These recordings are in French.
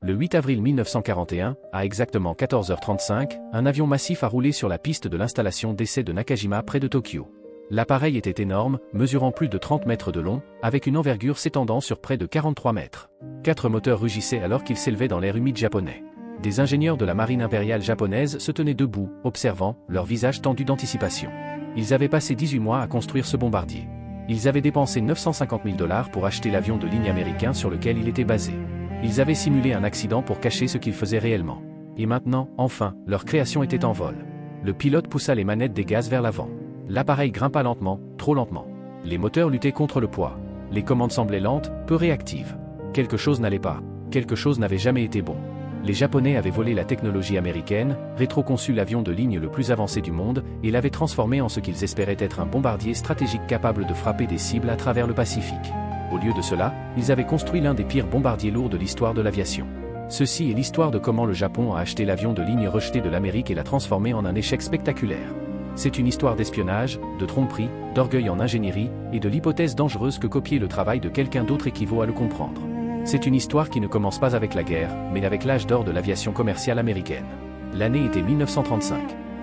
Le 8 avril 1941, à exactement 14h35, un avion massif a roulé sur la piste de l'installation d'essai de Nakajima près de Tokyo. L'appareil était énorme, mesurant plus de 30 mètres de long, avec une envergure s'étendant sur près de 43 mètres. 4 moteurs rugissaient alors qu'ils s'élevaient dans l'air humide japonais. Des ingénieurs de la marine impériale japonaise se tenaient debout, observant, leurs visages tendus d'anticipation. Ils avaient passé 18 mois à construire ce bombardier. Ils avaient dépensé 950 000 $ pour acheter l'avion de ligne américain sur lequel il était basé. Ils avaient simulé un accident pour cacher ce qu'ils faisaient réellement. Et maintenant, enfin, leur création était en vol. Le pilote poussa les manettes des gaz vers l'avant. L'appareil grimpa lentement, trop lentement. Les moteurs luttaient contre le poids. Les commandes semblaient lentes, peu réactives. Quelque chose n'allait pas. Quelque chose n'avait jamais été bon. Les Japonais avaient volé la technologie américaine, rétroconçu l'avion de ligne le plus avancé du monde, et l'avaient transformé en ce qu'ils espéraient être un bombardier stratégique capable de frapper des cibles à travers le Pacifique. Au lieu de cela, ils avaient construit l'un des pires bombardiers lourds de l'histoire de l'aviation. Ceci est l'histoire de comment le Japon a acheté l'avion de ligne rejeté de l'Amérique et l'a transformé en un échec spectaculaire. C'est une histoire d'espionnage, de tromperie, d'orgueil en ingénierie, et de l'hypothèse dangereuse que copier le travail de quelqu'un d'autre équivaut à le comprendre. C'est une histoire qui ne commence pas avec la guerre, mais avec l'âge d'or de l'aviation commerciale américaine. L'année était 1935.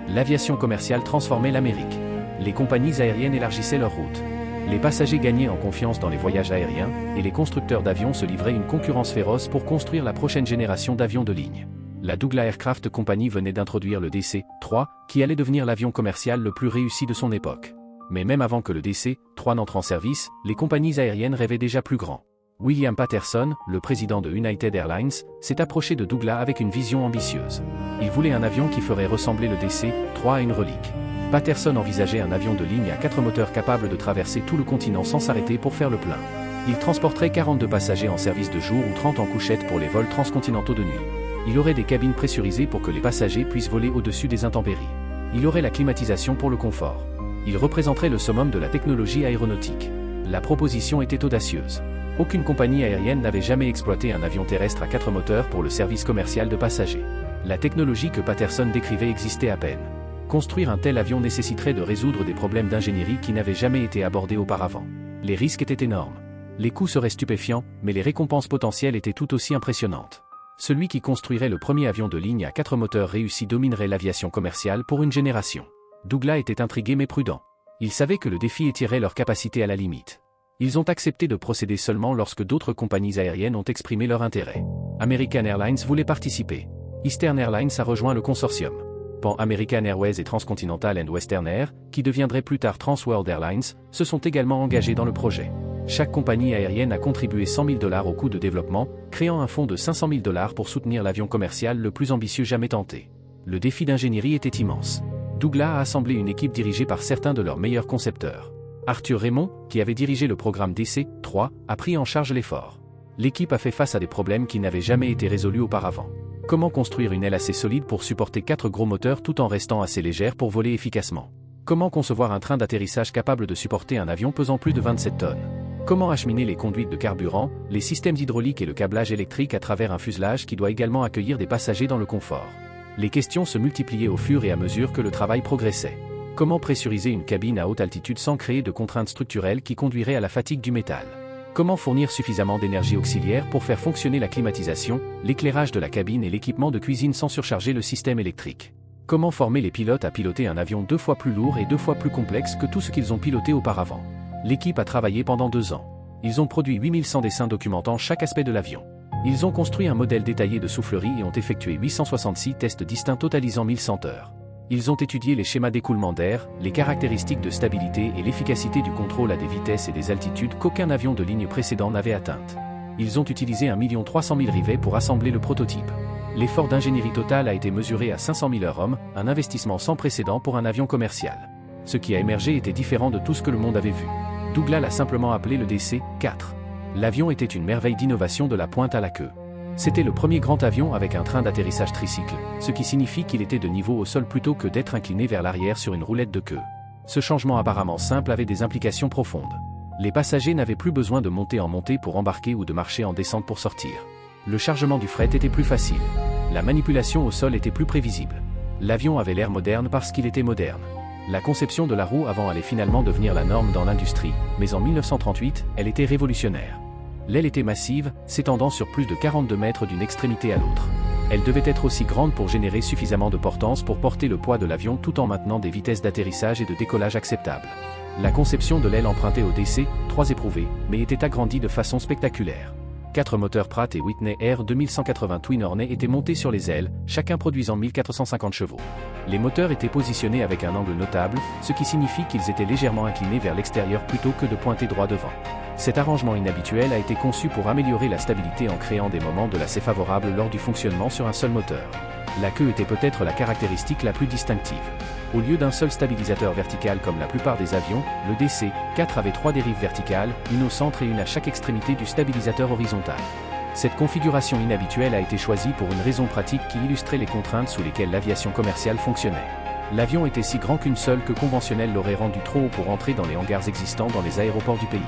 L'aviation commerciale transformait l'Amérique. Les compagnies aériennes élargissaient leurs routes. Les passagers gagnaient en confiance dans les voyages aériens, et les constructeurs d'avions se livraient une concurrence féroce pour construire la prochaine génération d'avions de ligne. La Douglas Aircraft Company venait d'introduire le DC-3, qui allait devenir l'avion commercial le plus réussi de son époque. Mais même avant que le DC-3 n'entre en service, les compagnies aériennes rêvaient déjà plus grand. William Patterson, le président de United Airlines, s'est approché de Douglas avec une vision ambitieuse. Il voulait un avion qui ferait ressembler le DC-3 à une relique. Patterson envisageait un avion de ligne à 4 moteurs capable de traverser tout le continent sans s'arrêter pour faire le plein. Il transporterait 42 passagers en service de jour ou 30 en couchette pour les vols transcontinentaux de nuit. Il aurait des cabines pressurisées pour que les passagers puissent voler au-dessus des intempéries. Il aurait la climatisation pour le confort. Il représenterait le summum de la technologie aéronautique. La proposition était audacieuse. Aucune compagnie aérienne n'avait jamais exploité un avion terrestre à 4 moteurs pour le service commercial de passagers. La technologie que Patterson décrivait existait à peine. Construire un tel avion nécessiterait de résoudre des problèmes d'ingénierie qui n'avaient jamais été abordés auparavant. Les risques étaient énormes. Les coûts seraient stupéfiants, mais les récompenses potentielles étaient tout aussi impressionnantes. Celui qui construirait le premier avion de ligne à 4 moteurs réussi dominerait l'aviation commerciale pour une génération. Douglas était intrigué mais prudent. Il savait que le défi étirerait leur capacité à la limite. Ils ont accepté de procéder seulement lorsque d'autres compagnies aériennes ont exprimé leur intérêt. American Airlines voulait participer. Eastern Airlines a rejoint le consortium. Pan American Airways et Transcontinental and Western Air, qui deviendraient plus tard Trans World Airlines, se sont également engagés dans le projet. Chaque compagnie aérienne a contribué 100 000 $ au coût de développement, créant un fonds de 500 000 $ pour soutenir l'avion commercial le plus ambitieux jamais tenté. Le défi d'ingénierie était immense. Douglas a assemblé une équipe dirigée par certains de leurs meilleurs concepteurs. Arthur Raymond, qui avait dirigé le programme DC-3, a pris en charge l'effort. L'équipe a fait face à des problèmes qui n'avaient jamais été résolus auparavant. Comment construire une aile assez solide pour supporter 4 gros moteurs tout en restant assez légère pour voler efficacement? Comment concevoir un train d'atterrissage capable de supporter un avion pesant plus de 27 tonnes? Comment acheminer les conduites de carburant, les systèmes hydrauliques et le câblage électrique à travers un fuselage qui doit également accueillir des passagers dans le confort? Les questions se multipliaient au fur et à mesure que le travail progressait. Comment pressuriser une cabine à haute altitude sans créer de contraintes structurelles qui conduiraient à la fatigue du métal? Comment fournir suffisamment d'énergie auxiliaire pour faire fonctionner la climatisation, l'éclairage de la cabine et l'équipement de cuisine sans surcharger le système électrique? Comment former les pilotes à piloter un avion 2 fois plus lourd et 2 fois plus complexe que tout ce qu'ils ont piloté auparavant? L'équipe a travaillé pendant 2 ans. Ils ont produit 8100 dessins documentant chaque aspect de l'avion. Ils ont construit un modèle détaillé de soufflerie et ont effectué 866 tests distincts totalisant 1100 heures. Ils ont étudié les schémas d'écoulement d'air, les caractéristiques de stabilité et l'efficacité du contrôle à des vitesses et des altitudes qu'aucun avion de ligne précédent n'avait atteintes. Ils ont utilisé 1 300 000 rivets pour assembler le prototype. L'effort d'ingénierie total a été mesuré à 500 000 heures-hommes, un investissement sans précédent pour un avion commercial. Ce qui a émergé était différent de tout ce que le monde avait vu. Douglas l'a simplement appelé le DC-4. L'avion était une merveille d'innovation de la pointe à la queue. C'était le premier grand avion avec un train d'atterrissage tricycle, ce qui signifie qu'il était de niveau au sol plutôt que d'être incliné vers l'arrière sur une roulette de queue. Ce changement apparemment simple avait des implications profondes. Les passagers n'avaient plus besoin de monter en montée pour embarquer ou de marcher en descente pour sortir. Le chargement du fret était plus facile. La manipulation au sol était plus prévisible. L'avion avait l'air moderne parce qu'il était moderne. La conception de la roue avant allait finalement devenir la norme dans l'industrie, mais en 1938, elle était révolutionnaire. L'aile était massive, s'étendant sur plus de 42 mètres d'une extrémité à l'autre. Elle devait être aussi grande pour générer suffisamment de portance pour porter le poids de l'avion tout en maintenant des vitesses d'atterrissage et de décollage acceptables. La conception de l'aile empruntait au DC-3 éprouvé, mais était agrandie de façon spectaculaire. 4 moteurs Pratt & Whitney R2180 Twin Hornet étaient montés sur les ailes, chacun produisant 1450 chevaux. Les moteurs étaient positionnés avec un angle notable, ce qui signifie qu'ils étaient légèrement inclinés vers l'extérieur plutôt que de pointer droit devant. Cet arrangement inhabituel a été conçu pour améliorer la stabilité en créant des moments de lacet favorables lors du fonctionnement sur un seul moteur. La queue était peut-être la caractéristique la plus distinctive. Au lieu d'un seul stabilisateur vertical comme la plupart des avions, le DC-4 avait 3 dérives verticales, une au centre et une à chaque extrémité du stabilisateur horizontal. Cette configuration inhabituelle a été choisie pour une raison pratique qui illustrait les contraintes sous lesquelles l'aviation commerciale fonctionnait. L'avion était si grand qu'une seule queue conventionnelle l'aurait rendu trop haut pour entrer dans les hangars existants dans les aéroports du pays.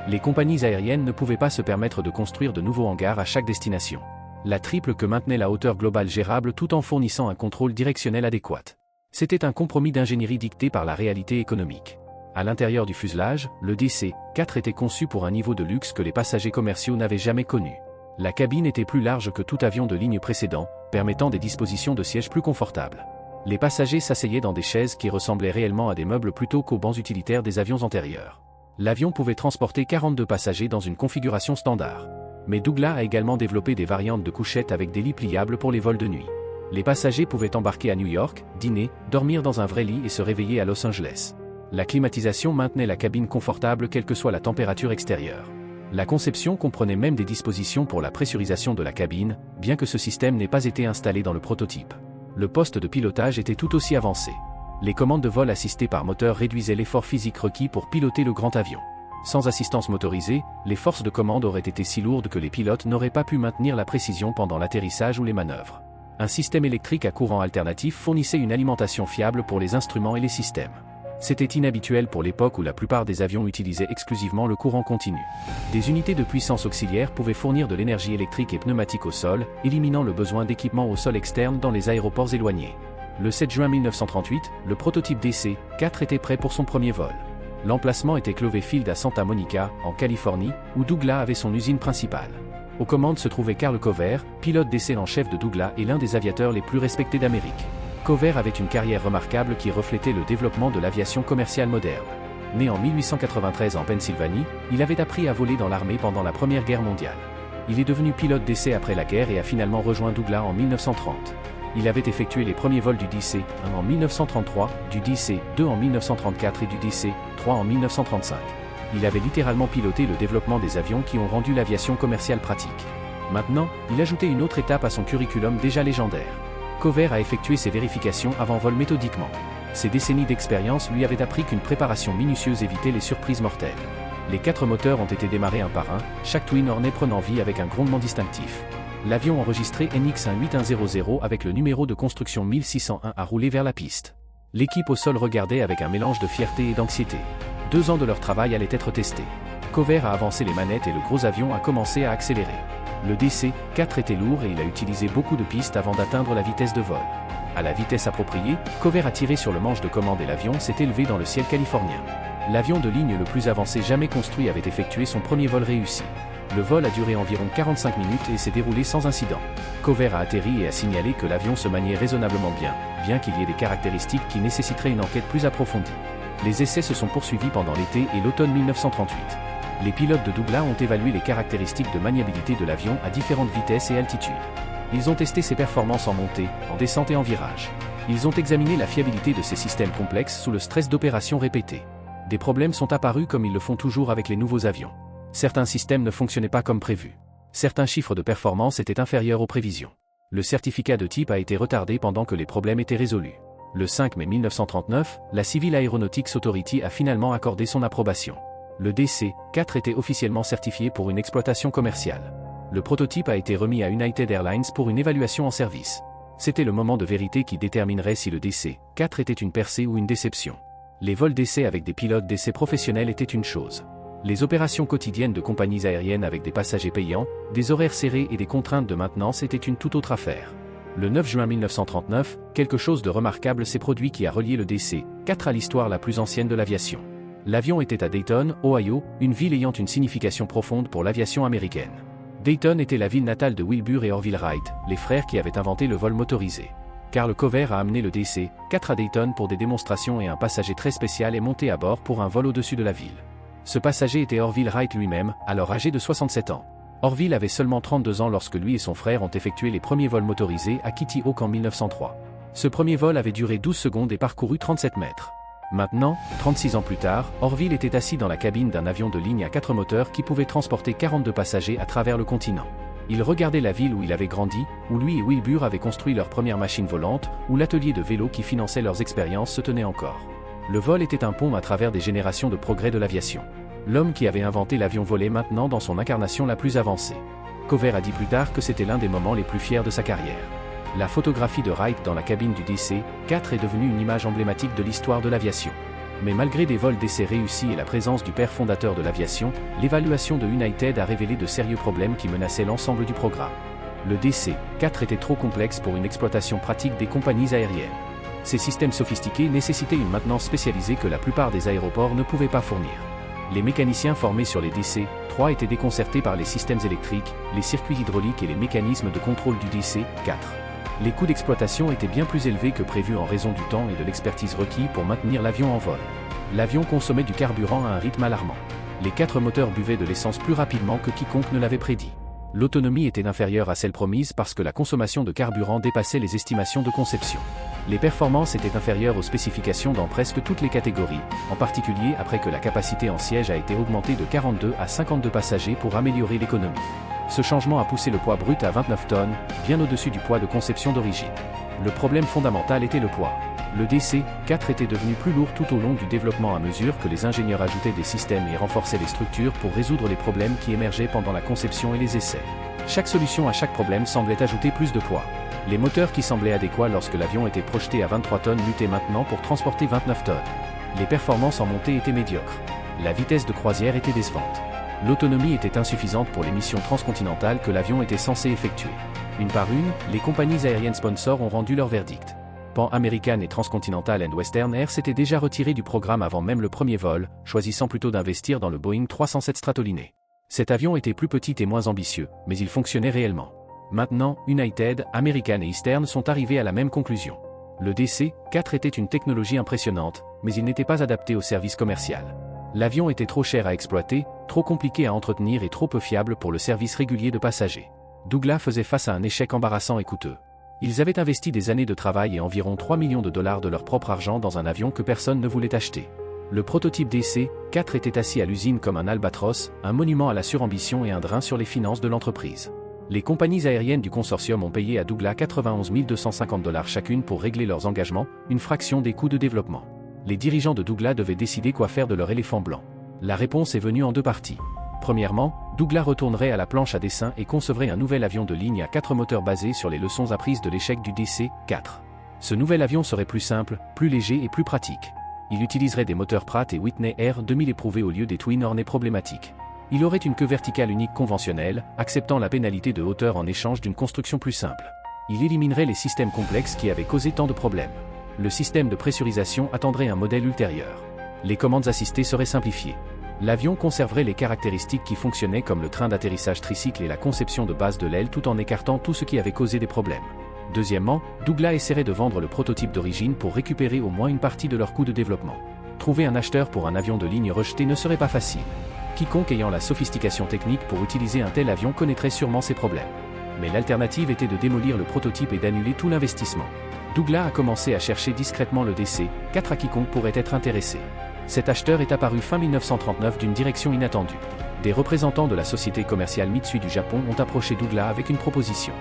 Les compagnies aériennes ne pouvaient pas se permettre de construire de nouveaux hangars à chaque destination. La triple queue maintenait la hauteur globale gérable tout en fournissant un contrôle directionnel adéquat. C'était un compromis d'ingénierie dicté par la réalité économique. À l'intérieur du fuselage, le DC-4 était conçu pour un niveau de luxe que les passagers commerciaux n'avaient jamais connu. La cabine était plus large que tout avion de ligne précédent, permettant des dispositions de sièges plus confortables. Les passagers s'asseyaient dans des chaises qui ressemblaient réellement à des meubles plutôt qu'aux bancs utilitaires des avions antérieurs. L'avion pouvait transporter 42 passagers dans une configuration standard. Mais Douglas a également développé des variantes de couchettes avec des lits pliables pour les vols de nuit. Les passagers pouvaient embarquer à New York, dîner, dormir dans un vrai lit et se réveiller à Los Angeles. La climatisation maintenait la cabine confortable quelle que soit la température extérieure. La conception comprenait même des dispositions pour la pressurisation de la cabine, bien que ce système n'ait pas été installé dans le prototype. Le poste de pilotage était tout aussi avancé. Les commandes de vol assistées par moteur réduisaient l'effort physique requis pour piloter le grand avion. Sans assistance motorisée, les forces de commande auraient été si lourdes que les pilotes n'auraient pas pu maintenir la précision pendant l'atterrissage ou les manœuvres. Un système électrique à courant alternatif fournissait une alimentation fiable pour les instruments et les systèmes. C'était inhabituel pour l'époque où la plupart des avions utilisaient exclusivement le courant continu. Des unités de puissance auxiliaire pouvaient fournir de l'énergie électrique et pneumatique au sol, éliminant le besoin d'équipement au sol externe dans les aéroports éloignés. Le 7 juin 1938, le prototype DC-4 était prêt pour son premier vol. L'emplacement était Clover Field à Santa Monica, en Californie, où Douglas avait son usine principale. Aux commandes se trouvait Carl Cover, pilote d'essai en chef de Douglas et l'un des aviateurs les plus respectés d'Amérique. Cover avait une carrière remarquable qui reflétait le développement de l'aviation commerciale moderne. Né en 1893 en Pennsylvanie, il avait appris à voler dans l'armée pendant la Première Guerre mondiale. Il est devenu pilote d'essai après la guerre et a finalement rejoint Douglas en 1930. Il avait effectué les premiers vols du DC-1 en 1933, du DC-2 en 1934 et du DC-3 en 1935. Il avait littéralement piloté le développement des avions qui ont rendu l'aviation commerciale pratique. Maintenant, il ajoutait une autre étape à son curriculum déjà légendaire. Cover a effectué ses vérifications avant vol méthodiquement. Ces décennies d'expérience lui avaient appris qu'une préparation minutieuse évitait les surprises mortelles. Les 4 moteurs ont été démarrés un par un, chaque Twin Hornet prenant vie avec un grondement distinctif. L'avion enregistré NX-8100 avec le numéro de construction 1601 a roulé vers la piste. L'équipe au sol regardait avec un mélange de fierté et d'anxiété. 2 ans de leur travail allaient être testés. Cover a avancé les manettes et le gros avion a commencé à accélérer. Le DC-4 était lourd et il a utilisé beaucoup de pistes avant d'atteindre la vitesse de vol. À la vitesse appropriée, Cover a tiré sur le manche de commande et l'avion s'est élevé dans le ciel californien. L'avion de ligne le plus avancé jamais construit avait effectué son premier vol réussi. Le vol a duré environ 45 minutes et s'est déroulé sans incident. Cover a atterri et a signalé que l'avion se maniait raisonnablement bien qu'il y ait des caractéristiques qui nécessiteraient une enquête plus approfondie. Les essais se sont poursuivis pendant l'été et l'automne 1938. Les pilotes de Douglas ont évalué les caractéristiques de maniabilité de l'avion à différentes vitesses et altitudes. Ils ont testé ses performances en montée, en descente et en virage. Ils ont examiné la fiabilité de ces systèmes complexes sous le stress d'opérations répétées. Des problèmes sont apparus comme ils le font toujours avec les nouveaux avions. Certains systèmes ne fonctionnaient pas comme prévu. Certains chiffres de performance étaient inférieurs aux prévisions. Le certificat de type a été retardé pendant que les problèmes étaient résolus. Le 5 mai 1939, la Civil Aeronautics Authority a finalement accordé son approbation. Le DC-4 était officiellement certifié pour une exploitation commerciale. Le prototype a été remis à United Airlines pour une évaluation en service. C'était le moment de vérité qui déterminerait si le DC-4 était une percée ou une déception. Les vols d'essai avec des pilotes d'essai professionnels étaient une chose. Les opérations quotidiennes de compagnies aériennes avec des passagers payants, des horaires serrés et des contraintes de maintenance étaient une toute autre affaire. Le 9 juin 1939, quelque chose de remarquable s'est produit qui a relié le DC-4 à l'histoire la plus ancienne de l'aviation. L'avion était à Dayton, Ohio, une ville ayant une signification profonde pour l'aviation américaine. Dayton était la ville natale de Wilbur et Orville Wright, les frères qui avaient inventé le vol motorisé. Carl Cover a amené le DC-4 à Dayton pour des démonstrations et un passager très spécial est monté à bord pour un vol au-dessus de la ville. Ce passager était Orville Wright lui-même, alors âgé de 67 ans. Orville avait seulement 32 ans lorsque lui et son frère ont effectué les premiers vols motorisés à Kitty Hawk en 1903. Ce premier vol avait duré 12 secondes et parcouru 37 mètres. Maintenant, 36 ans plus tard, Orville était assis dans la cabine d'un avion de ligne à 4 moteurs qui pouvait transporter 42 passagers à travers le continent. Il regardait la ville où il avait grandi, où lui et Wilbur avaient construit leur première machine volante, où l'atelier de vélo qui finançait leurs expériences se tenait encore. Le vol était un pont à travers des générations de progrès de l'aviation. L'homme qui avait inventé l'avion volait maintenant dans son incarnation la plus avancée. Cover a dit plus tard que c'était l'un des moments les plus fiers de sa carrière. La photographie de Wright dans la cabine du DC-4 est devenue une image emblématique de l'histoire de l'aviation. Mais malgré des vols d'essai réussis et la présence du père fondateur de l'aviation, l'évaluation de United a révélé de sérieux problèmes qui menaçaient l'ensemble du programme. Le DC-4 était trop complexe pour une exploitation pratique des compagnies aériennes. Ces systèmes sophistiqués nécessitaient une maintenance spécialisée que la plupart des aéroports ne pouvaient pas fournir. Les mécaniciens formés sur les DC-3 étaient déconcertés par les systèmes électriques, les circuits hydrauliques et les mécanismes de contrôle du DC-4. Les coûts d'exploitation étaient bien plus élevés que prévu en raison du temps et de l'expertise requis pour maintenir l'avion en vol. L'avion consommait du carburant à un rythme alarmant. Les 4 moteurs buvaient de l'essence plus rapidement que quiconque ne l'avait prédit. L'autonomie était inférieure à celle promise parce que la consommation de carburant dépassait les estimations de conception. Les performances étaient inférieures aux spécifications dans presque toutes les catégories, en particulier après que la capacité en siège a été augmentée de 42 à 52 passagers pour améliorer l'économie. Ce changement a poussé le poids brut à 29 tonnes, bien au-dessus du poids de conception d'origine. Le problème fondamental était le poids. Le DC-4 était devenu plus lourd tout au long du développement à mesure que les ingénieurs ajoutaient des systèmes et renforçaient les structures pour résoudre les problèmes qui émergeaient pendant la conception et les essais. Chaque solution à chaque problème semblait ajouter plus de poids. Les moteurs qui semblaient adéquats lorsque l'avion était projeté à 23 tonnes luttaient maintenant pour transporter 29 tonnes. Les performances en montée étaient médiocres. La vitesse de croisière était décevante. L'autonomie était insuffisante pour les missions transcontinentales que l'avion était censé effectuer. Une par une, les compagnies aériennes sponsors ont rendu leur verdict. Pan American et Transcontinental and Western Air s'étaient déjà retirés du programme avant même le premier vol, choisissant plutôt d'investir dans le Boeing 307 Stratoliné. Cet avion était plus petit et moins ambitieux, mais il fonctionnait réellement. Maintenant, United, American et Eastern sont arrivés à la même conclusion. Le DC-4 était une technologie impressionnante, mais il n'était pas adapté au service commercial. L'avion était trop cher à exploiter, trop compliqué à entretenir et trop peu fiable pour le service régulier de passagers. Douglas faisait face à un échec embarrassant et coûteux. Ils avaient investi des années de travail et environ 3 millions de dollars de leur propre argent dans un avion que personne ne voulait acheter. Le prototype DC-4 était assis à l'usine comme un albatros, un monument à la surambition et un drain sur les finances de l'entreprise. Les compagnies aériennes du consortium ont payé à Douglas 91 250 $ chacune pour régler leurs engagements, une fraction des coûts de développement. Les dirigeants de Douglas devaient décider quoi faire de leur éléphant blanc. La réponse est venue en 2 parties. Premièrement, Douglas retournerait à la planche à dessin et concevrait un nouvel avion de ligne à 4 moteurs basé sur les leçons apprises de l'échec du DC-4. Ce nouvel avion serait plus simple, plus léger et plus pratique. Il utiliserait des moteurs Pratt & Whitney R2000 éprouvés au lieu des Twin Hornet problématiques. Il aurait une queue verticale unique conventionnelle, acceptant la pénalité de hauteur en échange d'une construction plus simple. Il éliminerait les systèmes complexes qui avaient causé tant de problèmes. Le système de pressurisation attendrait un modèle ultérieur. Les commandes assistées seraient simplifiées. L'avion conserverait les caractéristiques qui fonctionnaient comme le train d'atterrissage tricycle et la conception de base de l'aile tout en écartant tout ce qui avait causé des problèmes. Deuxièmement, Douglas essaierait de vendre le prototype d'origine pour récupérer au moins une partie de leur coût de développement. Trouver un acheteur pour un avion de ligne rejeté ne serait pas facile. Quiconque ayant la sophistication technique pour utiliser un tel avion connaîtrait sûrement ces problèmes. Mais l'alternative était de démolir le prototype et d'annuler tout l'investissement. Douglas a commencé à chercher discrètement le DC-4 à quiconque pourrait être intéressé. Cet acheteur est apparu fin 1939 d'une direction inattendue. Des représentants de la société commerciale Mitsui du Japon ont approché Douglas avec une proposition.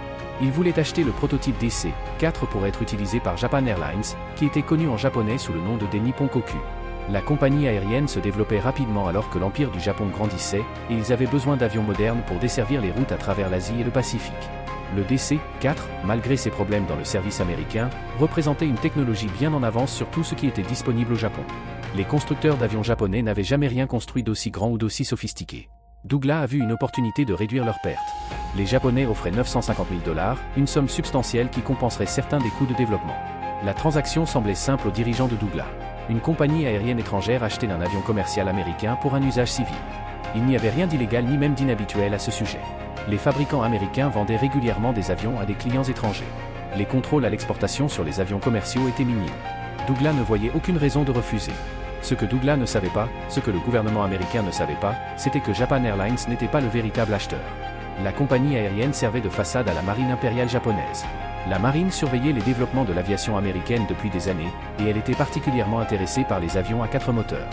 Ils voulaient acheter le prototype DC-4 pour être utilisé par Japan Airlines, qui était connu en japonais sous le nom de Nippon Koku. La compagnie aérienne se développait rapidement alors que l'empire du Japon grandissait, et ils avaient besoin d'avions modernes pour desservir les routes à travers l'Asie et le Pacifique. Le DC-4, malgré ses problèmes dans le service américain, représentait une technologie bien en avance sur tout ce qui était disponible au Japon. Les constructeurs d'avions japonais n'avaient jamais rien construit d'aussi grand ou d'aussi sophistiqué. Douglas a vu une opportunité de réduire leurs pertes. Les Japonais offraient 950 000 $, une somme substantielle qui compenserait certains des coûts de développement. La transaction semblait simple aux dirigeants de Douglas. Une compagnie aérienne étrangère achetait un avion commercial américain pour un usage civil. Il n'y avait rien d'illégal ni même d'inhabituel à ce sujet. Les fabricants américains vendaient régulièrement des avions à des clients étrangers. Les contrôles à l'exportation sur les avions commerciaux étaient minimes. Douglas ne voyait aucune raison de refuser. Ce que Douglas ne savait pas, ce que le gouvernement américain ne savait pas, c'était que Japan Airlines n'était pas le véritable acheteur. La compagnie aérienne servait de façade à la marine impériale japonaise. La marine surveillait les développements de l'aviation américaine depuis des années, et elle était particulièrement intéressée par les avions à 4 moteurs.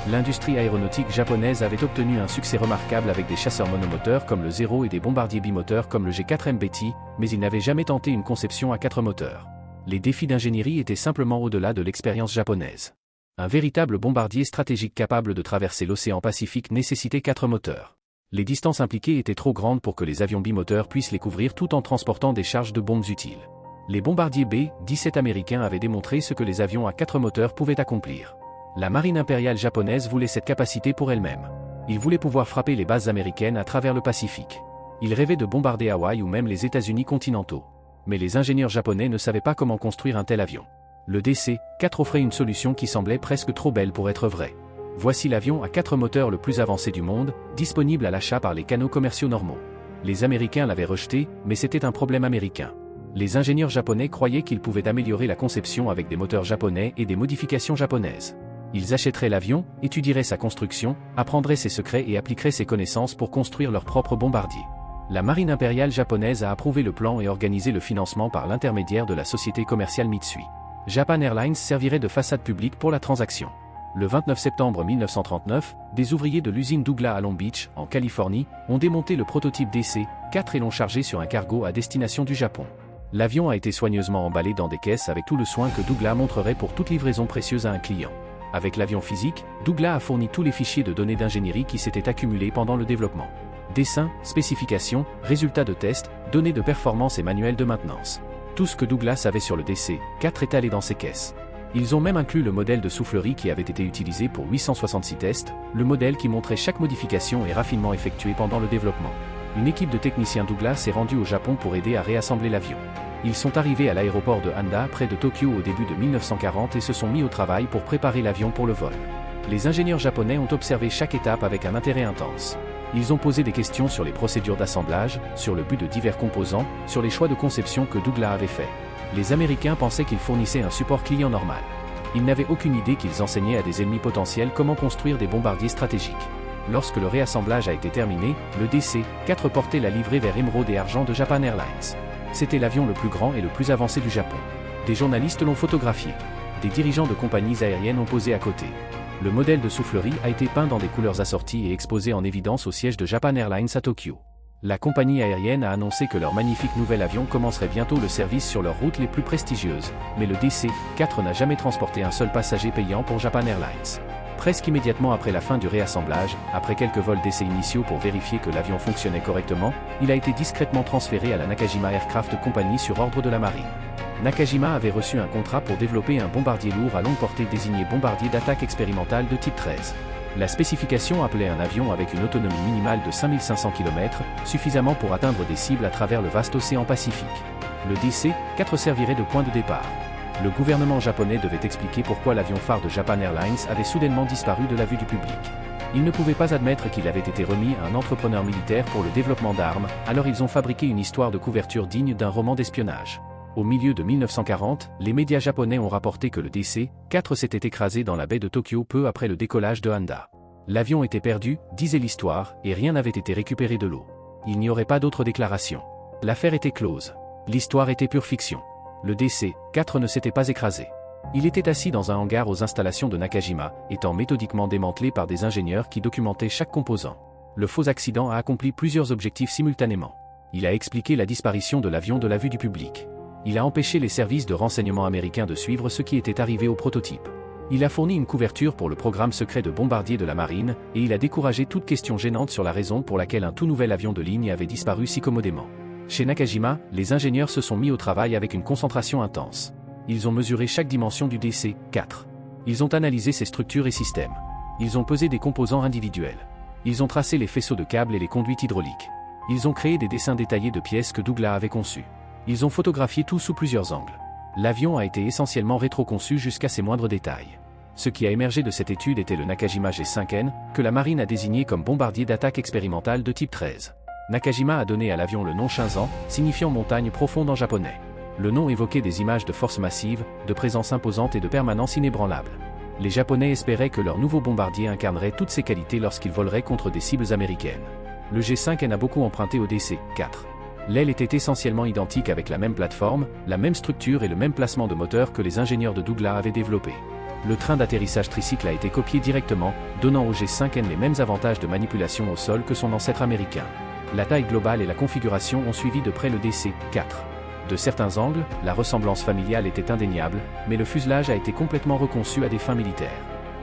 L'industrie aéronautique japonaise avait obtenu un succès remarquable avec des chasseurs monomoteurs comme le Zero et des bombardiers bimoteurs comme le G4M Betty, mais ils n'avaient jamais tenté une conception à 4 moteurs. Les défis d'ingénierie étaient simplement au-delà de l'expérience japonaise. Un véritable bombardier stratégique capable de traverser l'océan Pacifique nécessitait 4 moteurs. Les distances impliquées étaient trop grandes pour que les avions bimoteurs puissent les couvrir tout en transportant des charges de bombes utiles. Les bombardiers B-17 américains avaient démontré ce que les avions à 4 moteurs pouvaient accomplir. La marine impériale japonaise voulait cette capacité pour elle-même. Ils voulaient pouvoir frapper les bases américaines à travers le Pacifique. Ils rêvaient de bombarder Hawaï ou même les États-Unis continentaux. Mais les ingénieurs japonais ne savaient pas comment construire un tel avion. Le DC-4 offrait une solution qui semblait presque trop belle pour être vraie. Voici l'avion à 4 moteurs le plus avancé du monde, disponible à l'achat par les canaux commerciaux normaux. Les Américains l'avaient rejeté, mais c'était un problème américain. Les ingénieurs japonais croyaient qu'ils pouvaient améliorer la conception avec des moteurs japonais et des modifications japonaises. Ils achèteraient l'avion, étudieraient sa construction, apprendraient ses secrets et appliqueraient ses connaissances pour construire leur propre bombardier. La marine impériale japonaise a approuvé le plan et organisé le financement par l'intermédiaire de la société commerciale Mitsui. Japan Airlines servirait de façade publique pour la transaction. Le 29 septembre 1939, des ouvriers de l'usine Douglas à Long Beach, en Californie, ont démonté le prototype DC-4 et l'ont chargé sur un cargo à destination du Japon. L'avion a été soigneusement emballé dans des caisses avec tout le soin que Douglas montrerait pour toute livraison précieuse à un client. Avec l'avion physique, Douglas a fourni tous les fichiers de données d'ingénierie qui s'étaient accumulés pendant le développement. Dessins, spécifications, résultats de tests, données de performance et manuels de maintenance. Tout ce que Douglas avait sur le DC-4 est allé dans ces caisses. Ils ont même inclus le modèle de soufflerie qui avait été utilisé pour 866 tests, le modèle qui montrait chaque modification et raffinement effectué pendant le développement. Une équipe de techniciens Douglas est rendue au Japon pour aider à réassembler l'avion. Ils sont arrivés à l'aéroport de Handa près de Tokyo au début de 1940 et se sont mis au travail pour préparer l'avion pour le vol. Les ingénieurs japonais ont observé chaque étape avec un intérêt intense. Ils ont posé des questions sur les procédures d'assemblage, sur le but de divers composants, sur les choix de conception que Douglas avait faits. Les Américains pensaient qu'ils fournissaient un support client normal. Ils n'avaient aucune idée qu'ils enseignaient à des ennemis potentiels comment construire des bombardiers stratégiques. Lorsque le réassemblage a été terminé, le DC-4 portait la livrée vert émeraude et argent de Japan Airlines. C'était l'avion le plus grand et le plus avancé du Japon. Des journalistes l'ont photographié. Des dirigeants de compagnies aériennes ont posé à côté. Le modèle de soufflerie a été peint dans des couleurs assorties et exposé en évidence au siège de Japan Airlines à Tokyo. La compagnie aérienne a annoncé que leur magnifique nouvel avion commencerait bientôt le service sur leurs routes les plus prestigieuses, mais le DC-4 n'a jamais transporté un seul passager payant pour Japan Airlines. Presque immédiatement après la fin du réassemblage, après quelques vols d'essai initiaux pour vérifier que l'avion fonctionnait correctement, il a été discrètement transféré à la Nakajima Aircraft Company sur ordre de la marine. Nakajima avait reçu un contrat pour développer un bombardier lourd à longue portée désigné bombardier d'attaque expérimental de type 13. La spécification appelait un avion avec une autonomie minimale de 5500 km, suffisamment pour atteindre des cibles à travers le vaste océan Pacifique. Le DC-4 servirait de point de départ. Le gouvernement japonais devait expliquer pourquoi l'avion phare de Japan Airlines avait soudainement disparu de la vue du public. Ils ne pouvaient pas admettre qu'il avait été remis à un entrepreneur militaire pour le développement d'armes, alors ils ont fabriqué une histoire de couverture digne d'un roman d'espionnage. Au milieu de 1940, les médias japonais ont rapporté que le DC-4 s'était écrasé dans la baie de Tokyo peu après le décollage de Handa. L'avion était perdu, disait l'histoire, et rien n'avait été récupéré de l'eau. Il n'y aurait pas d'autre déclaration. L'affaire était close. L'histoire était pure fiction. Le DC-4 ne s'était pas écrasé. Il était assis dans un hangar aux installations de Nakajima, étant méthodiquement démantelé par des ingénieurs qui documentaient chaque composant. Le faux accident a accompli plusieurs objectifs simultanément. Il a expliqué la disparition de l'avion de la vue du public. Il a empêché les services de renseignement américains de suivre ce qui était arrivé au prototype. Il a fourni une couverture pour le programme secret de bombardier de la marine, et il a découragé toute question gênante sur la raison pour laquelle un tout nouvel avion de ligne avait disparu si commodément. Chez Nakajima, les ingénieurs se sont mis au travail avec une concentration intense. Ils ont mesuré chaque dimension du DC-4. Ils ont analysé ses structures et systèmes. Ils ont pesé des composants individuels. Ils ont tracé les faisceaux de câbles et les conduites hydrauliques. Ils ont créé des dessins détaillés de pièces que Douglas avait conçues. Ils ont photographié tout sous plusieurs angles. L'avion a été essentiellement rétro-conçu jusqu'à ses moindres détails. Ce qui a émergé de cette étude était le Nakajima G5N, que la marine a désigné comme bombardier d'attaque expérimental de type 13. Nakajima a donné à l'avion le nom Shinzan, signifiant montagne profonde en japonais. Le nom évoquait des images de force massive, de présence imposante et de permanence inébranlable. Les Japonais espéraient que leur nouveau bombardier incarnerait toutes ces qualités lorsqu'il volerait contre des cibles américaines. Le G5N a beaucoup emprunté au DC-4. L'aile était essentiellement identique avec la même plateforme, la même structure et le même placement de moteur que les ingénieurs de Douglas avaient développé. Le train d'atterrissage tricycle a été copié directement, donnant au G5N les mêmes avantages de manipulation au sol que son ancêtre américain. La taille globale et la configuration ont suivi de près le DC-4. De certains angles, la ressemblance familiale était indéniable, mais le fuselage a été complètement reconçu à des fins militaires.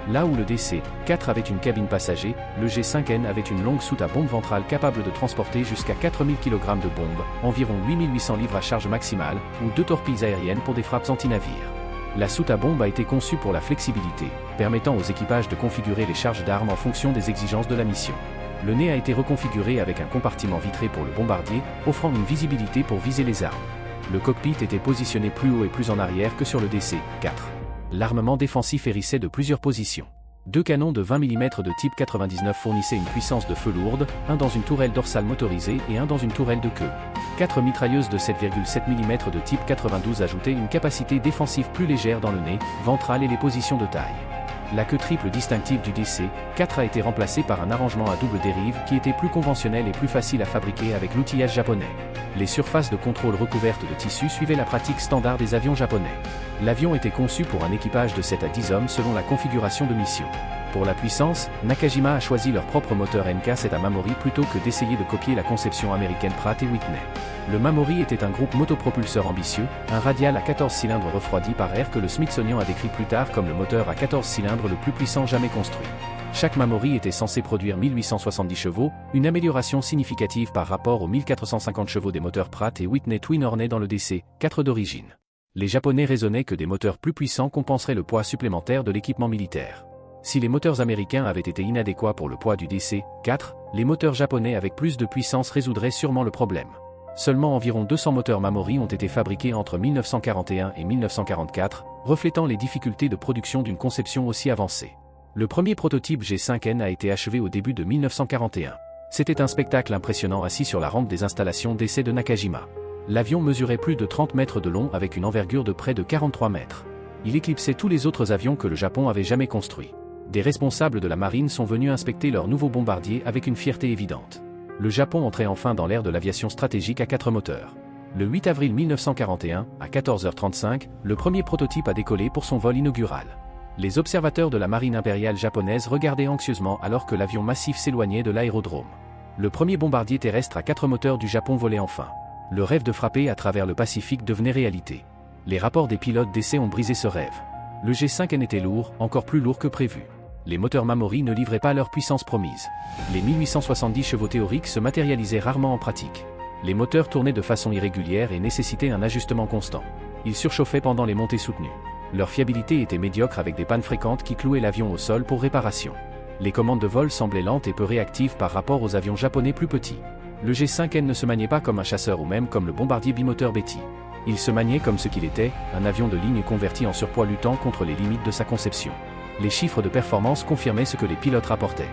Là où le DC-4 avait une cabine passager, le G5N avait une longue soute à bombe ventrale capable de transporter jusqu'à 4000 kg de bombes, environ 8800 livres à charge maximale, ou 2 torpilles aériennes pour des frappes anti-navires. La soute à bombe a été conçue pour la flexibilité, permettant aux équipages de configurer les charges d'armes en fonction des exigences de la mission. Le nez a été reconfiguré avec un compartiment vitré pour le bombardier, offrant une visibilité pour viser les armes. Le cockpit était positionné plus haut et plus en arrière que sur le DC-4. L'armement défensif hérissait de plusieurs positions. 2 canons de 20 mm de type 99 fournissaient une puissance de feu lourde, un dans une tourelle dorsale motorisée et un dans une tourelle de queue. 4 mitrailleuses de 7,7 mm de type 92 ajoutaient une capacité défensive plus légère dans le nez, ventral et les positions de taille. La queue triple distinctive du DC-4 a été remplacée par un arrangement à double dérive qui était plus conventionnel et plus facile à fabriquer avec l'outillage japonais. Les surfaces de contrôle recouvertes de tissu suivaient la pratique standard des avions japonais. L'avion était conçu pour un équipage de 7 à 10 hommes selon la configuration de mission. Pour la puissance, Nakajima a choisi leur propre moteur NK7 à Mamori plutôt que d'essayer de copier la conception américaine Pratt & Whitney. Le Mamori était un groupe motopropulseur ambitieux, un radial à 14 cylindres refroidi par air que le Smithsonian a décrit plus tard comme le moteur à 14 cylindres le plus puissant jamais construit. Chaque Mamori était censé produire 1870 chevaux, une amélioration significative par rapport aux 1450 chevaux des moteurs Pratt & Whitney Twin Hornet dans le DC-4 d'origine. Les Japonais raisonnaient que des moteurs plus puissants compenseraient le poids supplémentaire de l'équipement militaire. Si les moteurs américains avaient été inadéquats pour le poids du DC-4, les moteurs japonais avec plus de puissance résoudraient sûrement le problème. Seulement environ 200 moteurs Mamori ont été fabriqués entre 1941 et 1944, reflétant les difficultés de production d'une conception aussi avancée. Le premier prototype G5N a été achevé au début de 1941. C'était un spectacle impressionnant assis sur la rampe des installations d'essai de Nakajima. L'avion mesurait plus de 30 mètres de long avec une envergure de près de 43 mètres. Il éclipsait tous les autres avions que le Japon avait jamais construits. Des responsables de la marine sont venus inspecter leur nouveau bombardier avec une fierté évidente. Le Japon entrait enfin dans l'ère de l'aviation stratégique à 4 moteurs. Le 8 avril 1941, à 14h35, le premier prototype a décollé pour son vol inaugural. Les observateurs de la marine impériale japonaise regardaient anxieusement alors que l'avion massif s'éloignait de l'aérodrome. Le premier bombardier terrestre à 4 moteurs du Japon volait enfin. Le rêve de frapper à travers le Pacifique devenait réalité. Les rapports des pilotes d'essai ont brisé ce rêve. Le G5N était lourd, encore plus lourd que prévu. Les moteurs Mamori ne livraient pas leur puissance promise. Les 1870 chevaux théoriques se matérialisaient rarement en pratique. Les moteurs tournaient de façon irrégulière et nécessitaient un ajustement constant. Ils surchauffaient pendant les montées soutenues. Leur fiabilité était médiocre avec des pannes fréquentes qui clouaient l'avion au sol pour réparation. Les commandes de vol semblaient lentes et peu réactives par rapport aux avions japonais plus petits. Le G5N ne se maniait pas comme un chasseur ou même comme le bombardier bimoteur Betty. Il se maniait comme ce qu'il était, un avion de ligne converti en surpoids luttant contre les limites de sa conception. Les chiffres de performance confirmaient ce que les pilotes rapportaient.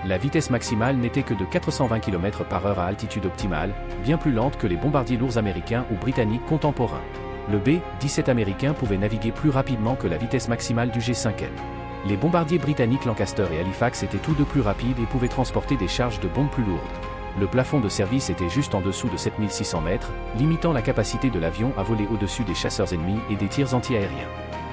La vitesse maximale n'était que de 420 km/h à altitude optimale, bien plus lente que les bombardiers lourds américains ou britanniques contemporains. Le B-17 américain pouvait naviguer plus rapidement que la vitesse maximale du G5N. Les bombardiers britanniques Lancaster et Halifax étaient tous deux plus rapides et pouvaient transporter des charges de bombes plus lourdes. Le plafond de service était juste en dessous de 7600 mètres, limitant la capacité de l'avion à voler au-dessus des chasseurs ennemis et des tirs anti-aériens.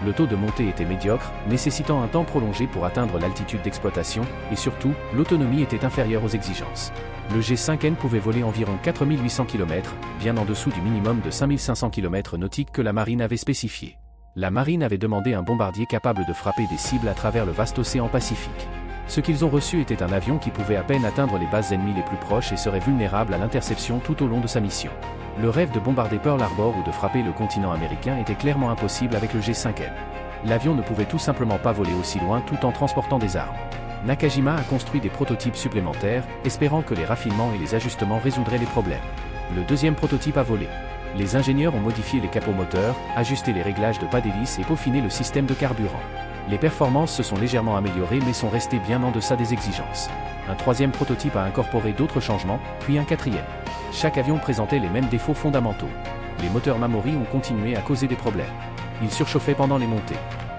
Le taux de montée était médiocre, nécessitant un temps prolongé pour atteindre l'altitude d'exploitation, et surtout, l'autonomie était inférieure aux exigences. Le G5N pouvait voler environ 4800 km, bien en dessous du minimum de 5500 km nautiques que la marine avait spécifié. La marine avait demandé un bombardier capable de frapper des cibles à travers le vaste océan Pacifique. Ce qu'ils ont reçu était un avion qui pouvait à peine atteindre les bases ennemies les plus proches et serait vulnérable à l'interception tout au long de sa mission. Le rêve de bombarder Pearl Harbor ou de frapper le continent américain était clairement impossible avec le G5N. L'avion ne pouvait tout simplement pas voler aussi loin tout en transportant des armes. Nakajima a construit des prototypes supplémentaires, espérant que les raffinements et les ajustements résoudraient les problèmes. Le deuxième prototype a volé. Les ingénieurs ont modifié les capots moteurs, ajusté les réglages de pas d'hélice et peaufiné le système de carburant. Les performances se sont légèrement améliorées mais sont restées bien en deçà des exigences. Un troisième prototype a incorporé d'autres changements, puis un quatrième. Chaque avion présentait les mêmes défauts fondamentaux. Les moteurs Mamori ont continué à causer des problèmes. Ils surchauffaient pendant les montées.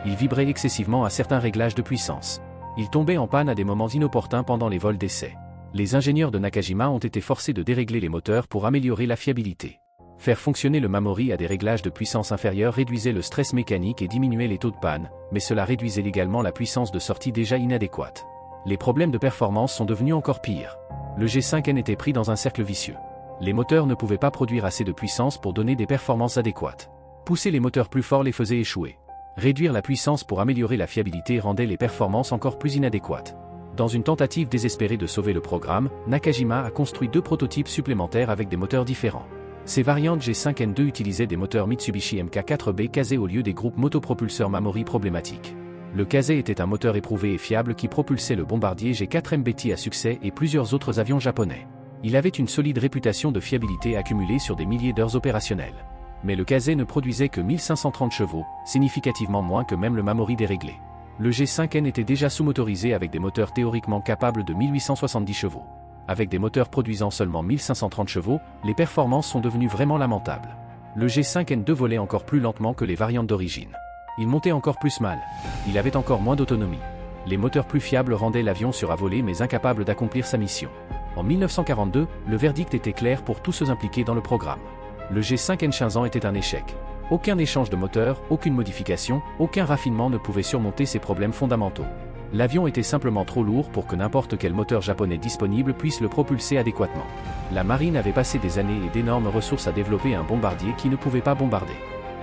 Ils vibraient excessivement à certains réglages de puissance. Ils tombaient en panne à des moments inopportuns pendant les vols d'essai. Les ingénieurs de Nakajima ont été forcés de dérégler les moteurs pour améliorer la fiabilité. Faire fonctionner le Mamori à des réglages de puissance inférieure réduisait le stress mécanique et diminuait les taux de panne, mais cela réduisait également la puissance de sortie déjà inadéquate. Les problèmes de performance sont devenus encore pires. Le G5N était pris dans un cercle vicieux. Les moteurs ne pouvaient pas produire assez de puissance pour donner des performances adéquates. Pousser les moteurs plus forts les faisait échouer. Réduire la puissance pour améliorer la fiabilité rendait les performances encore plus inadéquates. Dans une tentative désespérée de sauver le programme, Nakajima a construit 2 prototypes supplémentaires avec des moteurs différents. Ces variantes G5N2 utilisaient des moteurs Mitsubishi Mk4B Kase au lieu des groupes motopropulseurs Mamori problématiques. Le Kase était un moteur éprouvé et fiable qui propulsait le bombardier G4 MBT à succès et plusieurs autres avions japonais. Il avait une solide réputation de fiabilité accumulée sur des milliers d'heures opérationnelles. Mais le Kase ne produisait que 1530 chevaux, significativement moins que même le Mamori déréglé. Le G5N était déjà sous-motorisé avec des moteurs théoriquement capables de 1870 chevaux. Avec des moteurs produisant seulement 1530 chevaux, les performances sont devenues vraiment lamentables. Le G5N2 volait encore plus lentement que les variantes d'origine. Il montait encore plus mal. Il avait encore moins d'autonomie. Les moteurs plus fiables rendaient l'avion sûr à voler mais incapable d'accomplir sa mission. En 1942, le verdict était clair pour tous ceux impliqués dans le programme. Le G5N Shinzan était un échec. Aucun échange de moteur, aucune modification, aucun raffinement ne pouvait surmonter ces problèmes fondamentaux. L'avion était simplement trop lourd pour que n'importe quel moteur japonais disponible puisse le propulser adéquatement. La marine avait passé des années et d'énormes ressources à développer un bombardier qui ne pouvait pas bombarder.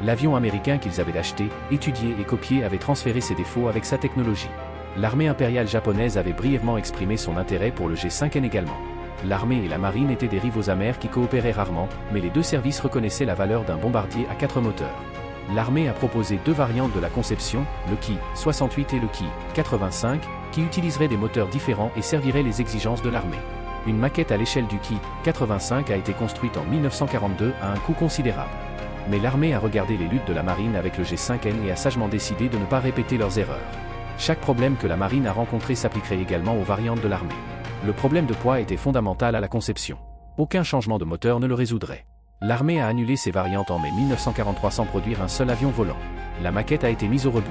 L'avion américain qu'ils avaient acheté, étudié et copié avait transféré ses défauts avec sa technologie. L'armée impériale japonaise avait brièvement exprimé son intérêt pour le G5N également. L'armée et la marine étaient des rivaux amers qui coopéraient rarement, mais les 2 services reconnaissaient la valeur d'un bombardier à 4 moteurs. L'armée a proposé 2 variantes de la conception, le Ki 68 et le Ki 85, qui utiliseraient des moteurs différents et serviraient les exigences de l'armée. Une maquette à l'échelle du Ki 85 a été construite en 1942 à un coût considérable. Mais l'armée a regardé les luttes de la marine avec le G5N et a sagement décidé de ne pas répéter leurs erreurs. Chaque problème que la marine a rencontré s'appliquerait également aux variantes de l'armée. Le problème de poids était fondamental à la conception. Aucun changement de moteur ne le résoudrait. L'armée a annulé ces variantes en mai 1943 sans produire un seul avion volant. La maquette a été mise au rebut.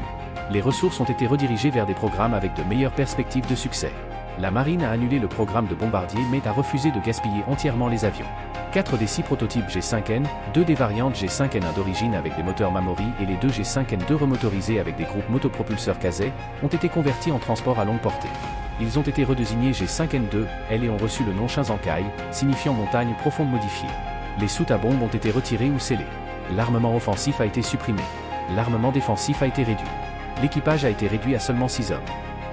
Les ressources ont été redirigées vers des programmes avec de meilleures perspectives de succès. La marine a annulé le programme de bombardier mais a refusé de gaspiller entièrement les avions. 4 des 6 prototypes G5N, 2 des variantes G5N1 d'origine avec des moteurs Mamori et les 2 G5N2 remotorisés avec des groupes motopropulseurs Kase, ont été convertis en transport à longue portée. Ils ont été redésignés G5N2, L et ont reçu le nom Shinzankai, signifiant montagne profonde modifiée. Les soutes à bombes ont été retirées ou scellées. L'armement offensif a été supprimé. L'armement défensif a été réduit. L'équipage a été réduit à seulement 6 hommes.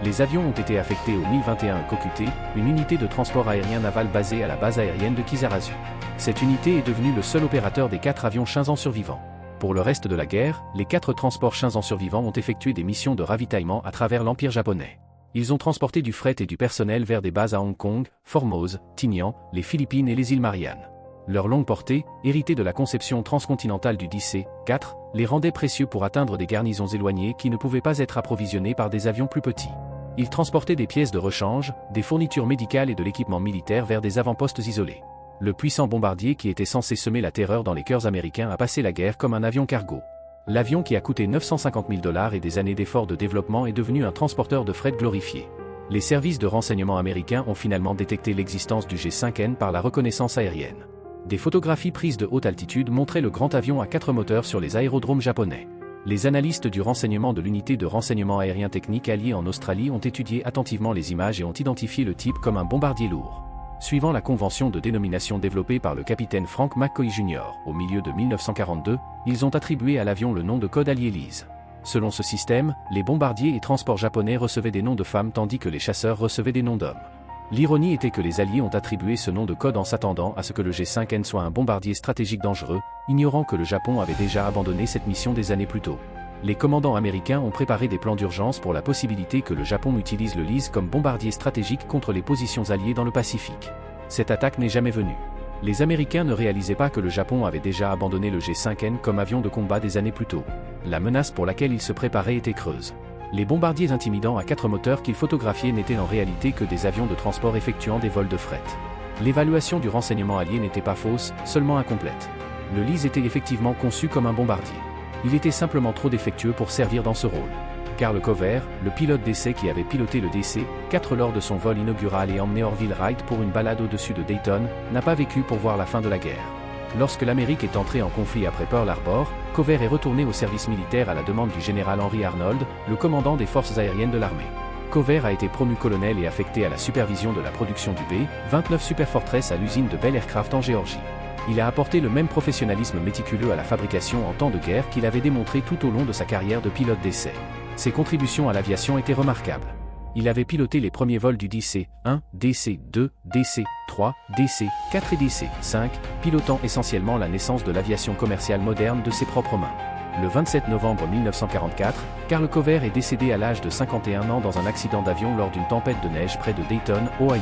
Les avions ont été affectés au 1021 Kokute, une unité de transport aérien naval basée à la base aérienne de Kisarazu. Cette unité est devenue le seul opérateur des 4 avions Shinzan survivants. Pour le reste de la guerre, les 4 transports Shinzan survivants ont effectué des missions de ravitaillement à travers l'Empire japonais. Ils ont transporté du fret et du personnel vers des bases à Hong Kong, Formose, Tinian, les Philippines et les îles Mariannes. Leur longue portée, héritée de la conception transcontinentale du DC-4, les rendait précieux pour atteindre des garnisons éloignées qui ne pouvaient pas être approvisionnées par des avions plus petits. Ils transportaient des pièces de rechange, des fournitures médicales et de l'équipement militaire vers des avant-postes isolés. Le puissant bombardier qui était censé semer la terreur dans les cœurs américains a passé la guerre comme un avion cargo. L'avion qui a coûté 950 000 $ et des années d'efforts de développement est devenu un transporteur de fret glorifié. Les services de renseignement américains ont finalement détecté l'existence du G5N par la reconnaissance aérienne. Des photographies prises de haute altitude montraient le grand avion à 4 moteurs sur les aérodromes japonais. Les analystes du renseignement de l'unité de renseignement aérien technique alliée en Australie ont étudié attentivement les images et ont identifié le type comme un bombardier lourd. Suivant la convention de dénomination développée par le capitaine Frank McCoy Jr. au milieu de 1942, ils ont attribué à l'avion le nom de code allié Lise. Selon ce système, les bombardiers et transports japonais recevaient des noms de femmes tandis que les chasseurs recevaient des noms d'hommes. L'ironie était que les Alliés ont attribué ce nom de code en s'attendant à ce que le G5N soit un bombardier stratégique dangereux, ignorant que le Japon avait déjà abandonné cette mission des années plus tôt. Les commandants américains ont préparé des plans d'urgence pour la possibilité que le Japon utilise le Lise comme bombardier stratégique contre les positions alliées dans le Pacifique. Cette attaque n'est jamais venue. Les Américains ne réalisaient pas que le Japon avait déjà abandonné le G5N comme avion de combat des années plus tôt. La menace pour laquelle ils se préparaient était creuse. Les bombardiers intimidants à 4 moteurs qu'il photographiait n'étaient en réalité que des avions de transport effectuant des vols de fret. L'évaluation du renseignement allié n'était pas fausse, seulement incomplète. Le Lise était effectivement conçu comme un bombardier. Il était simplement trop défectueux pour servir dans ce rôle. Carl Cover, le pilote d'essai qui avait piloté le DC-4 lors de son vol inaugural et emmené Orville Wright pour une balade au-dessus de Dayton, n'a pas vécu pour voir la fin de la guerre. Lorsque l'Amérique est entrée en conflit après Pearl Harbor, Cover est retourné au service militaire à la demande du général Henry Arnold, le commandant des forces aériennes de l'armée. Cover a été promu colonel et affecté à la supervision de la production du B-29 Super Fortress à l'usine de Bell Aircraft en Géorgie. Il a apporté le même professionnalisme méticuleux à la fabrication en temps de guerre qu'il avait démontré tout au long de sa carrière de pilote d'essai. Ses contributions à l'aviation étaient remarquables. Il avait piloté les premiers vols du DC-1, DC-2, DC-3, DC-4 et DC-5, pilotant essentiellement la naissance de l'aviation commerciale moderne de ses propres mains. Le 27 novembre 1944, Carl Cover est décédé à l'âge de 51 ans dans un accident d'avion lors d'une tempête de neige près de Dayton, Ohio.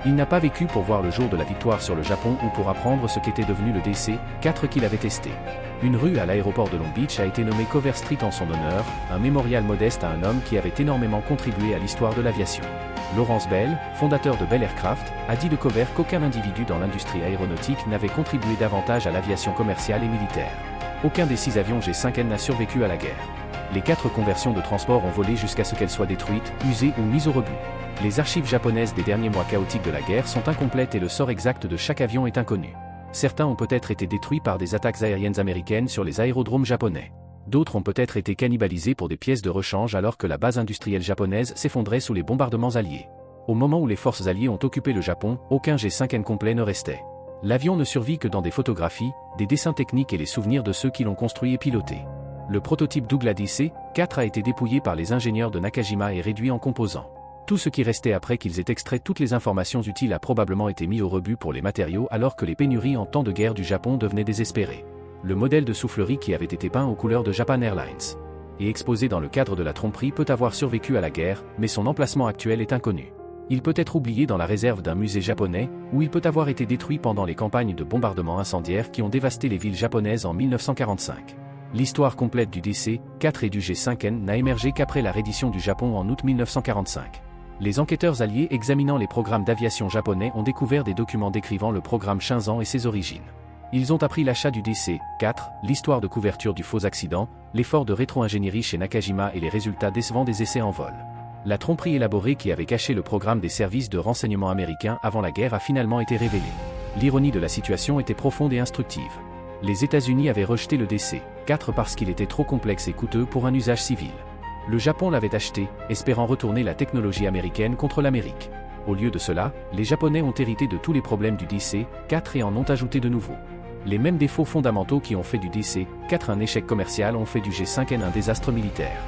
Il n'a pas vécu pour voir le jour de la victoire sur le Japon ou pour apprendre ce qu'était devenu le DC-4 qu'il avait testé. Une rue à l'aéroport de Long Beach a été nommée Cover Street en son honneur, un mémorial modeste à un homme qui avait énormément contribué à l'histoire de l'aviation. Lawrence Bell, fondateur de Bell Aircraft, a dit de Cover qu'aucun individu dans l'industrie aéronautique n'avait contribué davantage à l'aviation commerciale et militaire. Aucun des 6 avions G5N n'a survécu à la guerre. Les 4 conversions de transport ont volé jusqu'à ce qu'elles soient détruites, usées ou mises au rebut. Les archives japonaises des derniers mois chaotiques de la guerre sont incomplètes et le sort exact de chaque avion est inconnu. Certains ont peut-être été détruits par des attaques aériennes américaines sur les aérodromes japonais. D'autres ont peut-être été cannibalisés pour des pièces de rechange alors que la base industrielle japonaise s'effondrait sous les bombardements alliés. Au moment où les forces alliées ont occupé le Japon, aucun G5N complet ne restait. L'avion ne survit que dans des photographies, des dessins techniques et les souvenirs de ceux qui l'ont construit et piloté. Le prototype Douglas DC-4 a été dépouillé par les ingénieurs de Nakajima et réduit en composants. Tout ce qui restait après qu'ils aient extrait toutes les informations utiles a probablement été mis au rebut pour les matériaux alors que les pénuries en temps de guerre du Japon devenaient désespérées. Le modèle de soufflerie qui avait été peint aux couleurs de Japan Airlines et exposé dans le cadre de la tromperie peut avoir survécu à la guerre, mais son emplacement actuel est inconnu. Il peut être oublié dans la réserve d'un musée japonais, ou il peut avoir été détruit pendant les campagnes de bombardement incendiaires qui ont dévasté les villes japonaises en 1945. L'histoire complète du DC-4 et du G5N n'a émergé qu'après la reddition du Japon en août 1945. Les enquêteurs alliés examinant les programmes d'aviation japonais ont découvert des documents décrivant le programme Shinzan et ses origines. Ils ont appris l'achat du DC-4, l'histoire de couverture du faux accident, l'effort de rétro-ingénierie chez Nakajima et les résultats décevants des essais en vol. La tromperie élaborée qui avait caché le programme des services de renseignement américains avant la guerre a finalement été révélée. L'ironie de la situation était profonde et instructive. Les États-Unis avaient rejeté le DC-4 parce qu'il était trop complexe et coûteux pour un usage civil. Le Japon l'avait acheté, espérant retourner la technologie américaine contre l'Amérique. Au lieu de cela, les Japonais ont hérité de tous les problèmes du DC-4 et en ont ajouté de nouveaux. Les mêmes défauts fondamentaux qui ont fait du DC-4 un échec commercial ont fait du G5N un désastre militaire.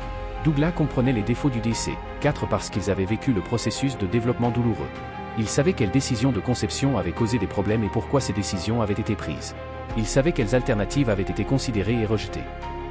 Douglas comprenait les défauts du DC-4 parce qu'ils avaient vécu le processus de développement douloureux. Il savait quelles décisions de conception avaient causé des problèmes et pourquoi ces décisions avaient été prises. Il savait quelles alternatives avaient été considérées et rejetées.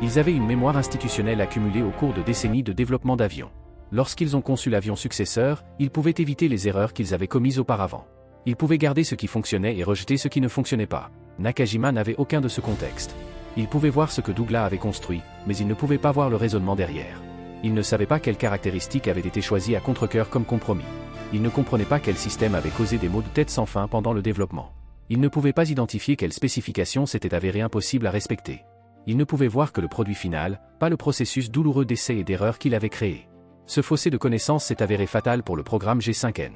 Ils avaient une mémoire institutionnelle accumulée au cours de décennies de développement d'avions. Lorsqu'ils ont conçu l'avion successeur, ils pouvaient éviter les erreurs qu'ils avaient commises auparavant. Ils pouvaient garder ce qui fonctionnait et rejeter ce qui ne fonctionnait pas. Nakajima n'avait aucun de ce contexte. Il pouvait voir ce que Douglas avait construit, mais il ne pouvait pas voir le raisonnement derrière. Il ne savait pas quelles caractéristiques avaient été choisies à contre-cœur comme compromis. Il ne comprenait pas quel système avait causé des maux de tête sans fin pendant le développement. Il ne pouvait pas identifier quelles spécifications s'étaient avérées impossibles à respecter. Il ne pouvait voir que le produit final, pas le processus douloureux d'essais et d'erreurs qu'il avait créé. Ce fossé de connaissances s'est avéré fatal pour le programme G5N.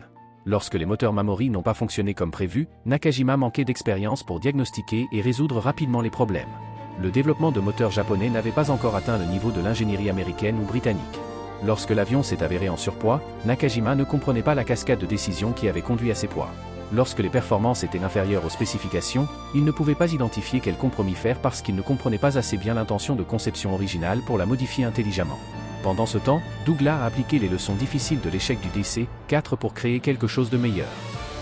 Lorsque les moteurs Mamori n'ont pas fonctionné comme prévu, Nakajima manquait d'expérience pour diagnostiquer et résoudre rapidement les problèmes. Le développement de moteurs japonais n'avait pas encore atteint le niveau de l'ingénierie américaine ou britannique. Lorsque l'avion s'est avéré en surpoids, Nakajima ne comprenait pas la cascade de décisions qui avait conduit à ces poids. Lorsque les performances étaient inférieures aux spécifications, il ne pouvait pas identifier quel compromis faire parce qu'il ne comprenait pas assez bien l'intention de conception originale pour la modifier intelligemment. Pendant ce temps, Douglas a appliqué les leçons difficiles de l'échec du DC-4 pour créer quelque chose de meilleur.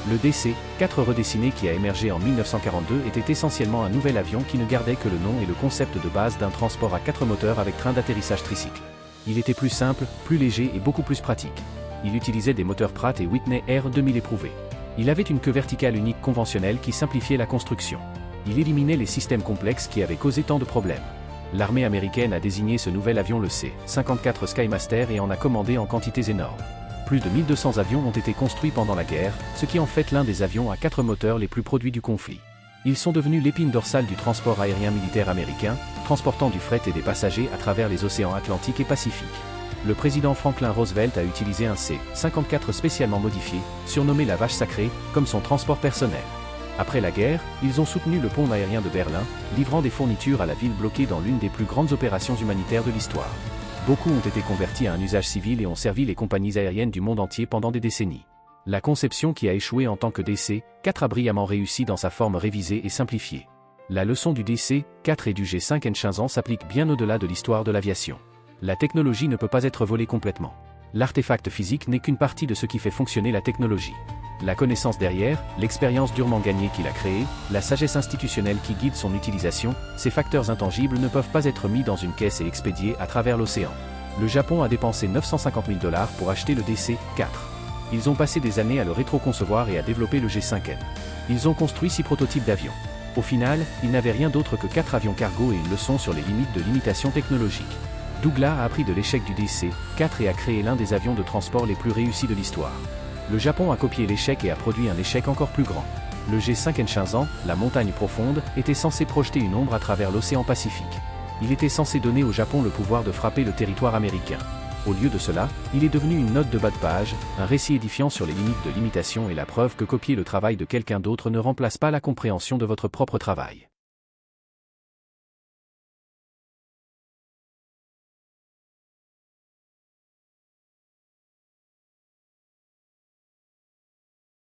Le DC-4 redessiné qui a émergé en 1942 était essentiellement un nouvel avion qui ne gardait que le nom et le concept de base d'un transport à 4 moteurs avec train d'atterrissage tricycle. Il était plus simple, plus léger et beaucoup plus pratique. Il utilisait des moteurs Pratt & Whitney R2000 éprouvés. Il avait une queue verticale unique conventionnelle qui simplifiait la construction. Il éliminait les systèmes complexes qui avaient causé tant de problèmes. L'armée américaine a désigné ce nouvel avion le C-54 Skymaster et en a commandé en quantités énormes. Plus de 1200 avions ont été construits pendant la guerre, ce qui en fait l'un des avions à 4 moteurs les plus produits du conflit. Ils sont devenus l'épine dorsale du transport aérien militaire américain, transportant du fret et des passagers à travers les océans Atlantique et Pacifique. Le président Franklin Roosevelt a utilisé un C-54 spécialement modifié, surnommé la Vache Sacrée, comme son transport personnel. Après la guerre, ils ont soutenu le pont aérien de Berlin, livrant des fournitures à la ville bloquée dans l'une des plus grandes opérations humanitaires de l'histoire. Beaucoup ont été convertis à un usage civil et ont servi les compagnies aériennes du monde entier pendant des décennies. La conception qui a échoué en tant que DC-4 a brillamment réussi dans sa forme révisée et simplifiée. La leçon du DC-4 et du G5N s'applique bien au-delà de l'histoire de l'aviation. La technologie ne peut pas être volée complètement. L'artefact physique n'est qu'une partie de ce qui fait fonctionner la technologie. La connaissance derrière, l'expérience durement gagnée qu'il a créée, la sagesse institutionnelle qui guide son utilisation, ces facteurs intangibles ne peuvent pas être mis dans une caisse et expédiés à travers l'océan. Le Japon a dépensé 950 000 $ pour acheter le DC-4. Ils ont passé des années à le rétro-concevoir et à développer le G5N. Ils ont construit 6 prototypes d'avions. Au final, ils n'avaient rien d'autre que 4 avions cargo et une leçon sur les limites de l'imitation technologique. Douglas a appris de l'échec du DC-4 et a créé l'un des avions de transport les plus réussis de l'histoire. Le Japon a copié l'échec et a produit un échec encore plus grand. Le G5N Shinzan, la montagne profonde, était censé projeter une ombre à travers l'océan Pacifique. Il était censé donner au Japon le pouvoir de frapper le territoire américain. Au lieu de cela, il est devenu une note de bas de page, un récit édifiant sur les limites de l'imitation et la preuve que copier le travail de quelqu'un d'autre ne remplace pas la compréhension de votre propre travail.